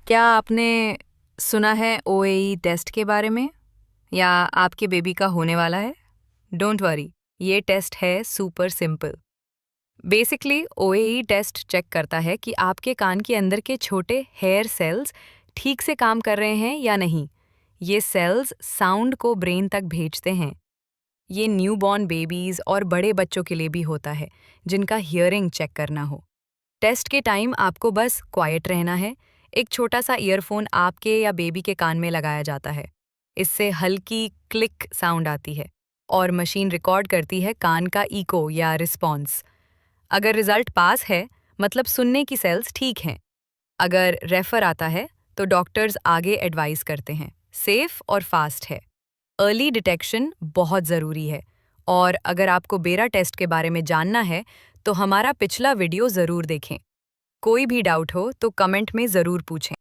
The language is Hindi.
क्या आपने सुना है ओएई टेस्ट के बारे में या आपके बेबी का होने वाला है? डोंट वरी, ये टेस्ट है super simple. Basically OAE test check करता है कि आपके कान के अंदर के छोटे हेयर सेल्स ठीक से काम कर रहे हैं या नहीं। ये सेल्स साउंड को ब्रेन तक भेजते हैं। ये न्यूबॉर्न बेबीज और बड़े बच्चों के लिए भी होता है जिनका हियरिंग चेक करना हो। टेस्ट के टाइम आपको बस क्वाइट रहना है। एक छोटा सा ईयरफोन आपके या बेबी के कान में लगाया जाता है। इससे हल्की क्लिक साउंड आती है और मशीन रिकॉर्ड करती है कान का इको या रिस्पॉन्स। अगर रिजल्ट पास है, मतलब सुनने की सेल्स ठीक हैं। अगर रेफर आता है तो डॉक्टर्स आगे एडवाइस करते हैं। सेफ और फास्ट है। अर्ली डिटेक्शन बहुत ज़रूरी है। और अगर आपको बेरा टेस्ट के बारे में जानना है तो हमारा पिछला वीडियो ज़रूर देखें। कोई भी डाउट हो तो कमेंट में ज़रूर पूछें।